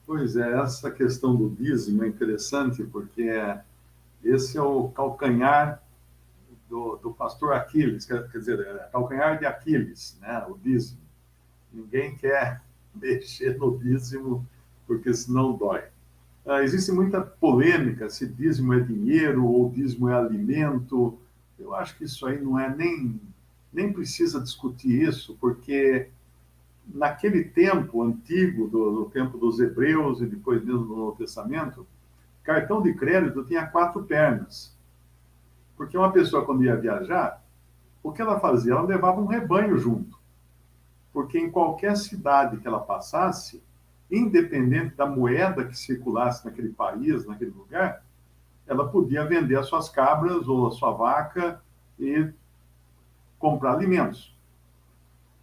Pois é, essa questão do dízimo é interessante, porque esse é o calcanhar do pastor Aquiles, quer dizer, calcanhar de Aquiles, né? O dízimo. Ninguém quer mexer no dízimo, porque senão dói. Existe muita polêmica se dízimo é dinheiro ou dízimo é alimento. Eu acho que isso aí não é nem precisa discutir isso, porque naquele tempo antigo, do tempo dos hebreus e depois mesmo do Novo Testamento, cartão de crédito tinha quatro pernas. Porque uma pessoa, quando ia viajar, o que ela fazia? Ela levava um rebanho junto. Porque em qualquer cidade que ela passasse, independente da moeda que circulasse naquele país, naquele lugar, ela podia vender as suas cabras ou a sua vaca e comprar alimentos.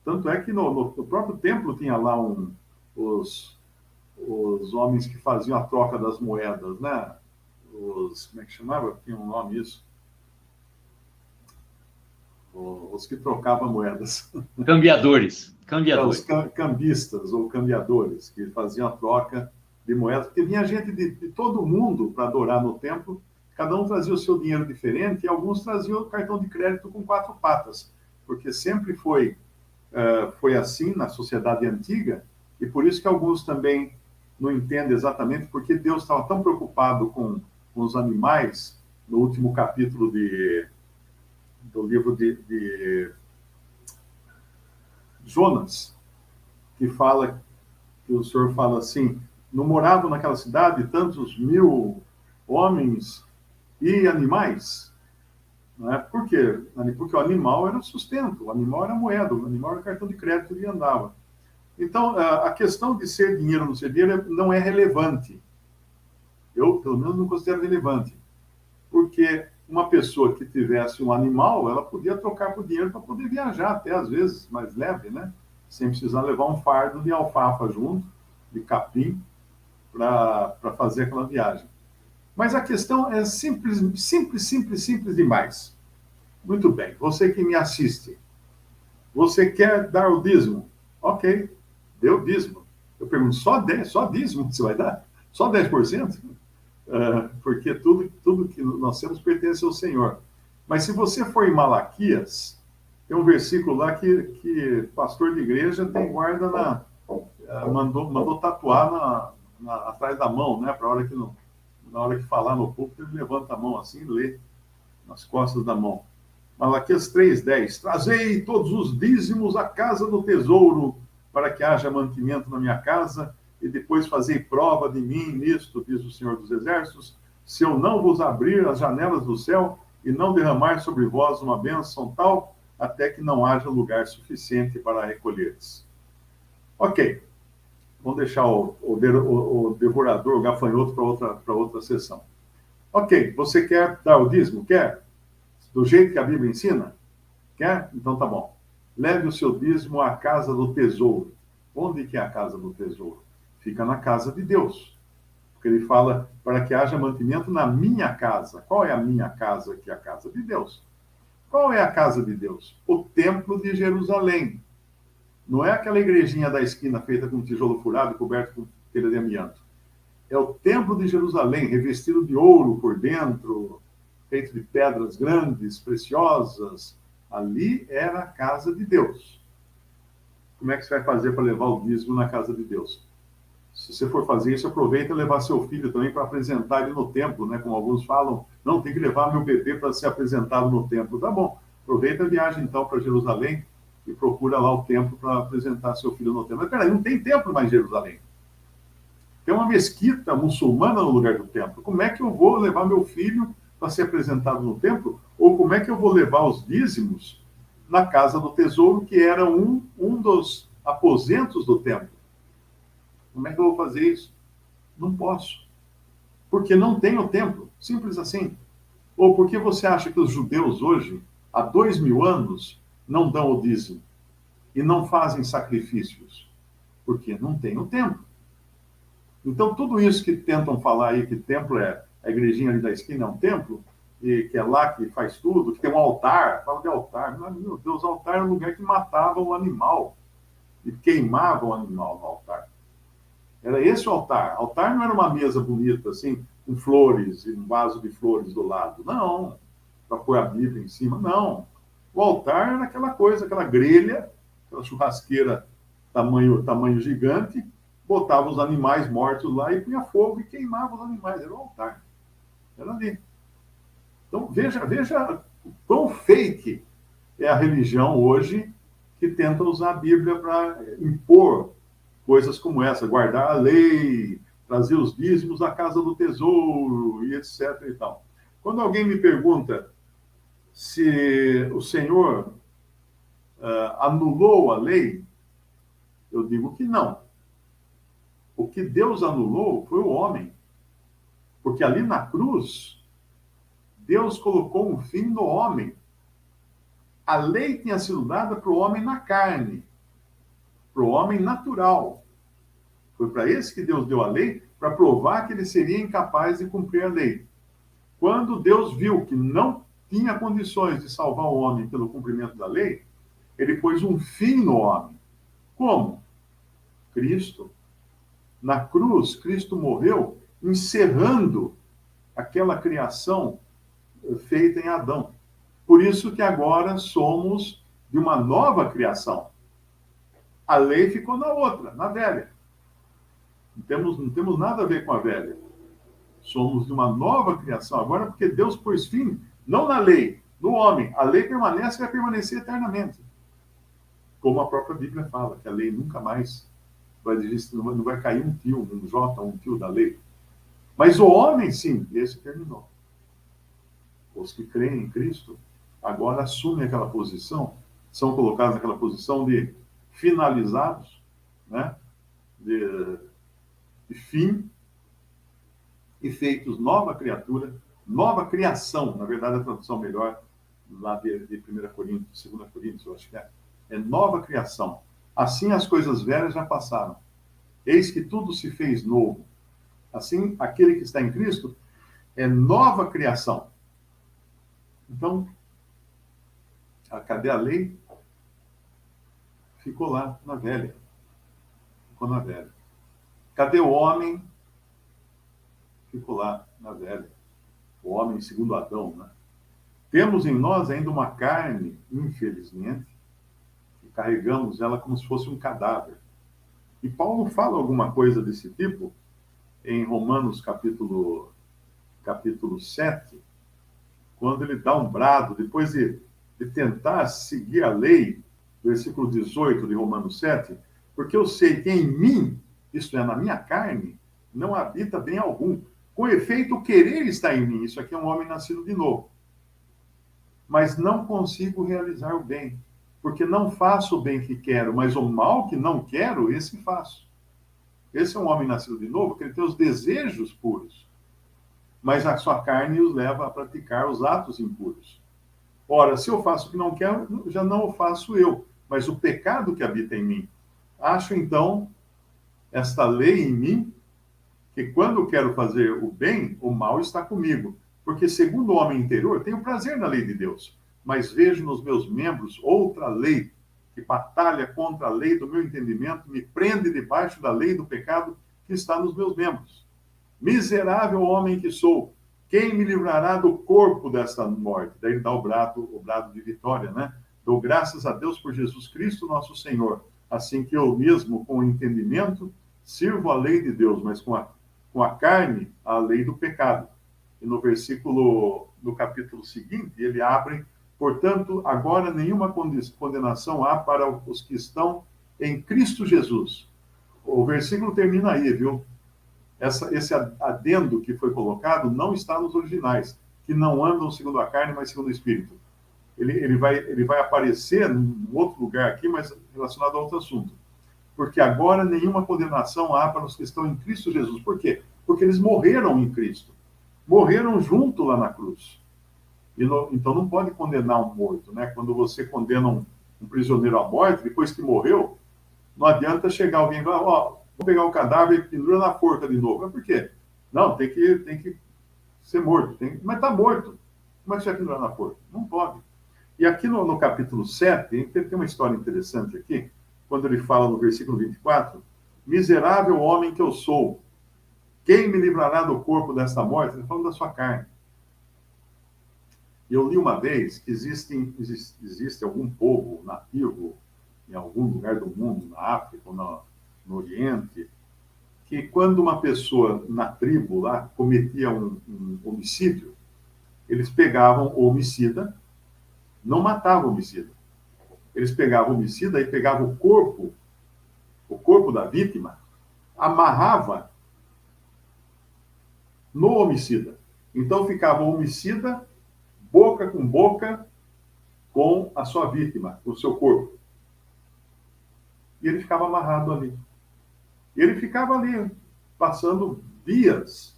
Tanto é que no próprio templo tinha lá os homens que faziam a troca das moedas, né? Como é que chamava? Tinha um nome isso. Os que trocavam moedas. Cambiadores. Os Cambiadores. cambistas ou cambiadores, que faziam a troca de moedas, porque vinha gente de todo mundo para adorar no templo, cada um trazia o seu dinheiro diferente, e alguns traziam o cartão de crédito com quatro patas, porque sempre foi assim na sociedade antiga, e por isso que alguns também não entendem exatamente porque Deus estava tão preocupado com os animais, no último capítulo do livro de Jonas, que o Senhor fala assim, não moravam naquela cidade tantos mil homens e animais? Não é? Por quê? Porque o animal era o sustento, o animal era a moeda, o animal era o cartão de crédito que andava. Então, a questão de ser dinheiro ou não ser dinheiro não é relevante. Eu, pelo menos, não considero relevante. Porque uma pessoa que tivesse um animal, ela podia trocar por dinheiro para poder viajar, até às vezes mais leve, né? Sem precisar levar um fardo de alfafa junto, de capim, para fazer aquela viagem. Mas a questão é simples, simples, simples, simples demais. Muito bem, você que me assiste, você quer dar o dízimo? Ok, deu dízimo. Eu pergunto, só dízimo você vai dar? Só 10%? Porque tudo que nós temos pertence ao Senhor. Mas se você for em Malaquias, tem um versículo lá que pastor de igreja tem guarda mandou tatuar atrás da mão, né? Para na hora que falar no púlpito, ele levanta a mão assim e lê nas costas da mão. Malaquias 3:10. Trazei todos os dízimos à casa do tesouro, para que haja mantimento na minha casa, e depois fazei prova de mim nisto, diz o Senhor dos Exércitos, se eu não vos abrir as janelas do céu e não derramar sobre vós uma bênção tal, até que não haja lugar suficiente para recolheres. Ok, vamos deixar o devorador, o gafanhoto, para outra sessão. Ok, você quer dar o dízimo? Quer? Do jeito que a Bíblia ensina? Quer? Então tá bom. Leve o seu dízimo à casa do tesouro. Onde que é a casa do tesouro? Fica na casa de Deus. Porque ele fala para que haja mantimento na minha casa. Qual é a minha casa aqui? A casa de Deus. Qual é a casa de Deus? O templo de Jerusalém. Não é aquela igrejinha da esquina feita com tijolo furado e coberto com telha de amianto. É o templo de Jerusalém, revestido de ouro por dentro, feito de pedras grandes, preciosas. Ali era a casa de Deus. Como é que você vai fazer para levar o dízimo na casa de Deus? Se você for fazer isso, aproveita e levar seu filho também para apresentar ele no templo, né? Como alguns falam, não, tem que levar meu bebê para ser apresentado no templo. Tá bom, aproveita a viagem então para Jerusalém e procura lá o templo para apresentar seu filho no templo. Mas peraí, não tem templo mais em Jerusalém. Tem uma mesquita muçulmana no lugar do templo. Como é que eu vou levar meu filho para ser apresentado no templo? Ou como é que eu vou levar os dízimos na casa do tesouro, que era um dos aposentos do templo? Como é que eu vou fazer isso? Não posso. Porque não tem o templo. Simples assim. Ou porque você acha que os judeus hoje, há 2000 anos, não dão o dízimo e não fazem sacrifícios? Porque não tem o templo. Então, tudo isso que tentam falar aí, que templo é a igrejinha ali da esquina, é um templo, e que é lá que faz tudo, que tem um altar, fala de altar. Meu Deus, altar é um lugar que matava o animal e queimava o animal no altar. Era esse o altar. Altar não era uma mesa bonita, assim, com flores e um vaso de flores do lado. Não. Para pôr a Bíblia em cima. Não. O altar era aquela coisa, aquela grelha, aquela churrasqueira tamanho gigante, botava os animais mortos lá e punha fogo e queimava os animais. Era o altar. Era ali. Então, veja o quão fake é a religião hoje que tenta usar a Bíblia para impor coisas como essa, guardar a lei, trazer os dízimos à casa do tesouro e etc. e tal. Quando alguém me pergunta se o Senhor anulou a lei, eu digo que não. O que Deus anulou foi o homem. Porque ali na cruz, Deus colocou um fim no homem. A lei tinha sido dada para o homem na carne, para o homem natural. Foi para esse que Deus deu a lei, para provar que ele seria incapaz de cumprir a lei. Quando Deus viu que não tinha condições de salvar o homem pelo cumprimento da lei, ele pôs um fim no homem. Como? Cristo. Na cruz, Cristo morreu encerrando aquela criação feita em Adão. Por isso que agora somos de uma nova criação. A lei ficou na outra, na velha. Não temos nada a ver com a velha. Somos de uma nova criação agora, porque Deus pôs fim, não na lei, no homem. A lei permanece e vai permanecer eternamente. Como a própria Bíblia fala, que a lei nunca mais vai existir, não vai cair um tio, um J, um tio da lei. Mas o homem, sim, esse terminou. Os que creem em Cristo agora assumem aquela posição, são colocados naquela posição de finalizados, né? de fim, e feitos nova criatura, nova criação, na verdade a tradução melhor, lá de 1 Coríntios, 2 Coríntios, eu acho que é nova criação. Assim as coisas velhas já passaram. Eis que tudo se fez novo. Assim, aquele que está em Cristo é nova criação. Então, cadê a lei? Ficou lá, na velha. Ficou na velha. Cadê o homem? Ficou lá, na velha. O homem segundo Adão, né? Temos em nós ainda uma carne, infelizmente, e carregamos ela como se fosse um cadáver. E Paulo fala alguma coisa desse tipo em Romanos capítulo 7, quando ele dá um brado, depois de tentar seguir a lei, versículo 18 de Romanos 7, porque eu sei que em mim, isto é, na minha carne, não habita bem algum. Com efeito, o querer está em mim. Isso aqui é um homem nascido de novo. Mas não consigo realizar o bem, porque não faço o bem que quero, mas o mal que não quero, esse faço. Esse é um homem nascido de novo, que ele tem os desejos puros, mas a sua carne os leva a praticar os atos impuros. Ora, se eu faço o que não quero, já não o faço eu, mas o pecado que habita em mim. Acho, então, esta lei em mim, que quando quero fazer o bem, o mal está comigo. Porque, segundo o homem interior, tenho prazer na lei de Deus, mas vejo nos meus membros outra lei, que batalha contra a lei do meu entendimento, me prende debaixo da lei do pecado que está nos meus membros. Miserável homem que sou, quem me livrará do corpo desta morte? Daí ele dá o brado de vitória, né? Dou graças a Deus por Jesus Cristo, nosso Senhor. Assim que eu mesmo, com o entendimento, sirvo a lei de Deus, mas com a carne, a lei do pecado. E no capítulo seguinte, ele abre, portanto, agora nenhuma condenação há para os que estão em Cristo Jesus. O versículo termina aí, viu? Esse adendo que foi colocado não está nos originais, que não andam segundo a carne, mas segundo o Espírito. Ele vai aparecer em outro lugar aqui, mas relacionado a outro assunto. Porque agora nenhuma condenação há para os que estão em Cristo Jesus. Por quê? Porque eles morreram em Cristo. Morreram junto lá na cruz. Então não pode condenar um morto, né? Quando você condena um prisioneiro à morte, depois que morreu, não adianta chegar alguém e falar, vou pegar o cadáver e pendura na forca de novo. Mas por quê? Não, tem que ser morto. Mas está morto. Como é que você vai pendurar na forca? Não pode. E aqui no capítulo 7, tem uma história interessante aqui, quando ele fala no versículo 24, miserável homem que eu sou, quem me livrará do corpo desta morte? Ele está falando da sua carne. Eu li uma vez que existe algum povo nativo em algum lugar do mundo, na África ou no Oriente, que quando uma pessoa na tribo lá cometia um homicídio, eles pegavam o homicida, não matavam o homicida. Eles pegavam o homicida e pegavam o corpo da vítima, amarrava no homicida. Então ficava o homicida boca com boca com a sua vítima, o seu corpo. E ele ficava amarrado ali. E ele ficava ali, passando dias,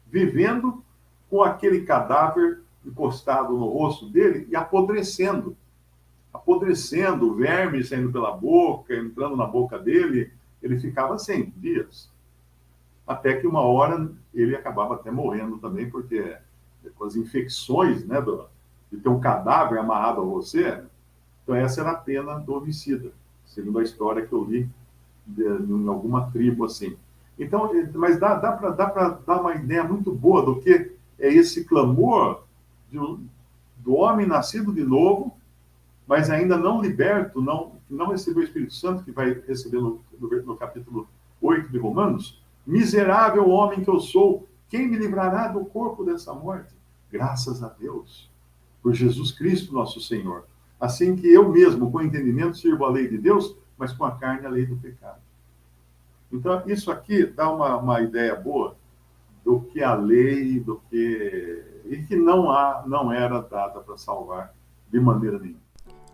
vivendo com aquele cadáver encostado no rosto dele e apodrecendo. Apodrecendo, verme saindo pela boca, entrando na boca dele. Ele ficava assim, dias. Até que uma hora ele acabava até morrendo também, porque com as infecções, né, de ter um cadáver amarrado a você. Então essa era a pena do homicida, segundo a história que eu li em alguma tribo assim. Então, mas dá para dar uma ideia muito boa do que é esse clamor do homem nascido de novo, mas ainda não liberto, que não recebeu o Espírito Santo, que vai receber no capítulo 8 de Romanos. Miserável homem que eu sou, quem me livrará do corpo dessa morte? Graças a Deus, por Jesus Cristo nosso Senhor. Assim que eu mesmo, com entendimento, sirvo a lei de Deus, mas com a carne a lei do pecado. Então, isso aqui dá uma ideia boa do que a lei, e que não era dada para salvar de maneira nenhuma.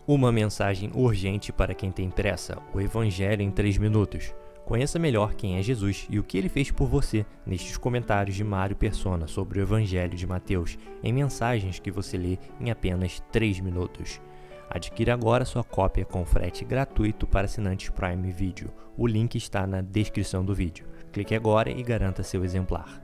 Uma mensagem urgente para quem tem pressa, o Evangelho em 3 minutos. Conheça melhor quem é Jesus e o que ele fez por você nestes comentários de Mário Persona sobre o Evangelho de Mateus, em mensagens que você lê em apenas 3 minutos. Adquira agora sua cópia com frete gratuito para assinantes Prime Video. O link está na descrição do vídeo. Clique agora e garanta seu exemplar.